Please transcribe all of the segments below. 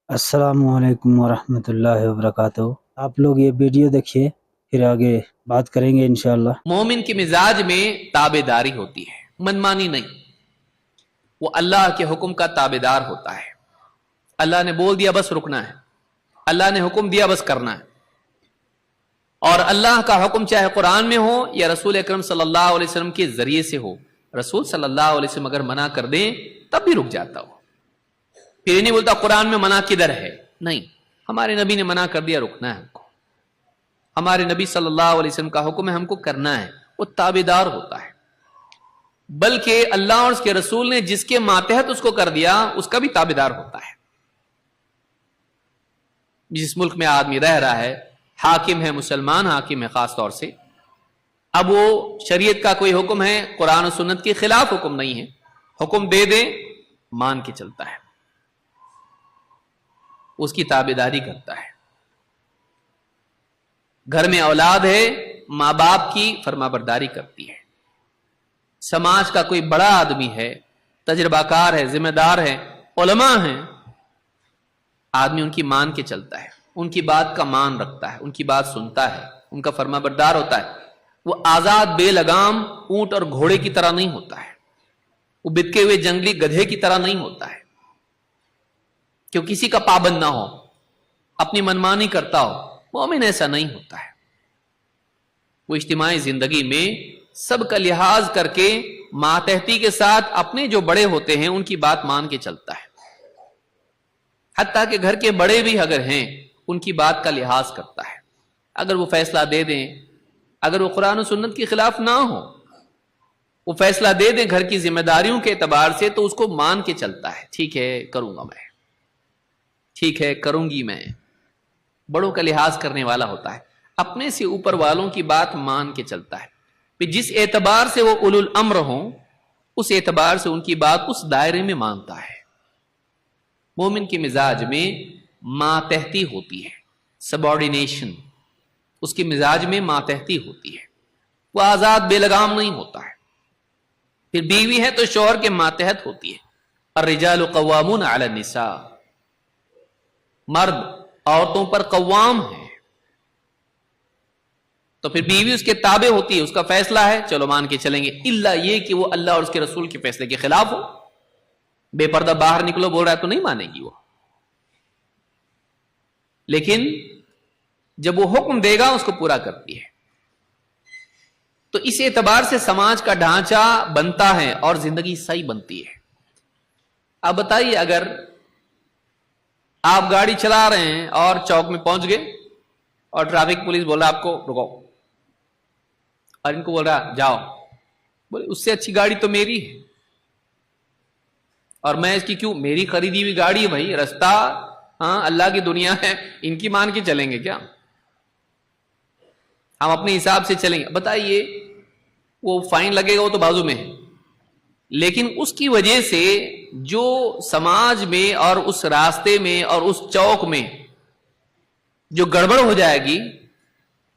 अस्सलाम वालेकुम वरहमतुल्लाहि वबरकातुहू। आप लोग ये वीडियो देखिए, फिर आगे बात करेंगे इंशाअल्लाह। मोमिन के मिजाज में ताबेदारी होती है, मनमानी नहीं। वो अल्लाह के हुक्म का ताबेदार होता है। अल्लाह ने बोल दिया बस रुकना है, अल्लाह ने हुक्म दिया बस करना है। और अल्लाह का हुक्म चाहे कुरान में हो या रसूल अकरम सल्लल्लाहु अलैहि वसल्लम के जरिए से हो, रसूल सल्लल्लाहु अलैहि वसल्लम अगर मना कर दें तब भी रुक जाता हो। फिर नहीं बोलता कुरान में मना किधर है, नहीं, हमारे नबी ने मना कर दिया, रुकना है हमको। हमारे नबी सल्लल्लाहु अलैहि वसल्लम का हुक्म है, हमको करना है, वो ताबेदार होता है। बल्कि अल्लाह और उसके रसूल ने जिसके मातहत उसको कर दिया उसका भी ताबेदार होता है। जिस मुल्क में आदमी रह रहा है, हाकिम है, मुसलमान हाकिम है खास तौर से, अब वो शरीयत का कोई हुक्म है, कुरान और सुन्नत के खिलाफ हुक्म नहीं है, हुक्म दे दे मान के चलता है, उसकी ताबेदारी करता है। घर में औलाद है, मां बाप की फरमाबरदारी करती है। समाज का कोई बड़ा आदमी है, तजर्बाकार है, जिम्मेदार है, उलमा है, आदमी उनकी मान के चलता है, उनकी बात का मान रखता है, उनकी बात सुनता है, उनका फरमाबरदार होता है। वो आजाद बेलगाम ऊंट और घोड़े की तरह नहीं होता है, वो बितके हुए जंगली गधे की तरह नहीं होता है कि वो किसी का पाबंद ना हो, अपनी मनमानी करता हो। मोमिन ऐसा नहीं होता है। वो इज्तिमाई जिंदगी में सबका लिहाज करके मातहती के साथ अपने जो बड़े होते हैं उनकी बात मान के चलता है। हत्ता कि घर के बड़े भी अगर हैं उनकी बात का लिहाज करता है। अगर वो फैसला दे दें, अगर वो कुरान और सुन्नत के खिलाफ ना हो, वो फैसला दे दें घर की जिम्मेदारियों के एतबार से, तो उसको मान के चलता है। ठीक है करूंगा मैं, ठीक है करूंगी मैं। बड़ों का लिहाज करने वाला होता है, अपने से ऊपर वालों की बात मान के चलता है। फिर जिस एतबार से वो उलुल अम्र हो, उस एतबार से उनकी बात उस दायरे में मानता है। मोमिन के मिजाज में मातहती होती है, सबॉर्डिनेशन, उसके मिजाज में मातहती होती है। वो आजाद बेलगाम नहीं होता है। फिर बीवी है तो शौहर के मातहत होती है। और रिजालु कव्वामून अला निसा, मर्द औरतों पर कव्वाम है, तो फिर बीवी उसके ताबे होती है, उसका फैसला है चलो मान के चलेंगे। इल्ला ये कि वो अल्लाह और उसके रसूल के फैसले के खिलाफ हो, बेपर्दा बाहर निकलो बोल रहा है तो नहीं मानेगी वो। लेकिन जब वो हुक्म देगा उसको पूरा करती है। तो इस एतबार से समाज का ढांचा बनता है और जिंदगी सही बनती है। अब बताइए, अगर आप गाड़ी चला रहे हैं और चौक में पहुंच गए और ट्रैफिक पुलिस बोला आपको रुको, और इनको बोल रहा जाओ, बोले उससे अच्छी गाड़ी तो मेरी है और मैं इसकी क्यों, मेरी खरीदी हुई गाड़ी है भाई, रास्ता हाँ अल्लाह की दुनिया है, इनकी मान के चलेंगे क्या? हम अपने हिसाब से चलेंगे? बताइए, वो फाइन लगेगा वो तो बाजू में है, लेकिन उसकी वजह से जो समाज में और उस रास्ते में और उस चौक में जो गड़बड़ हो जाएगी,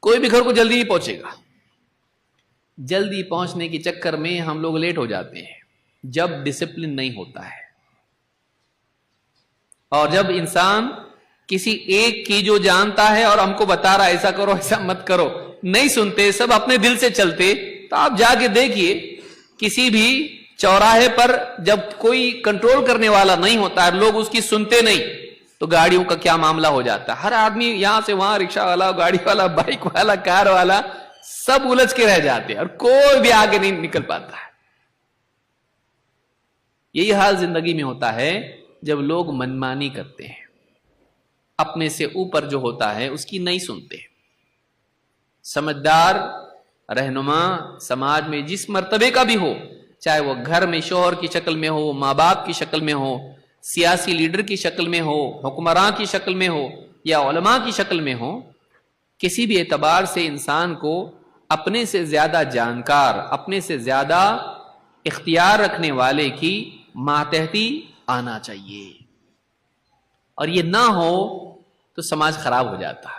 कोई भी घर को जल्दी नहीं पहुंचेगा। जल्दी पहुंचने के चक्कर में हम लोग लेट हो जाते हैं जब डिसिप्लिन नहीं होता है। और जब इंसान किसी एक की जो जानता है और हमको बता रहा है ऐसा करो ऐसा मत करो, नहीं सुनते, सब अपने दिल से चलते, तो आप जाके देखिए किसी भी चौराहे पर जब कोई कंट्रोल करने वाला नहीं होता है, लोग उसकी सुनते नहीं, तो गाड़ियों का क्या मामला हो जाता है। हर आदमी यहां से वहां, रिक्शा वाला, गाड़ी वाला, बाइक वाला, कार वाला, सब उलझ के रह जाते हैं और कोई भी आगे नहीं निकल पाता है। यही हाल जिंदगी में होता है जब लोग मनमानी करते हैं, अपने से ऊपर जो होता है उसकी नहीं सुनते। समझदार रहनुमा समाज में जिस मर्तबे का भी हो, चाहे वो घर में शौहर की शक्ल में हो, माँ बाप की शक्ल में हो, सियासी लीडर की शक्ल में हो, हुक्मरान की शक्ल में हो या उलमा की शक्ल में हो, किसी भी एतबार से इंसान को अपने से ज्यादा जानकार, अपने से ज्यादा इख्तियार रखने वाले की मातहती आना चाहिए। और ये ना हो तो समाज खराब हो जाता है।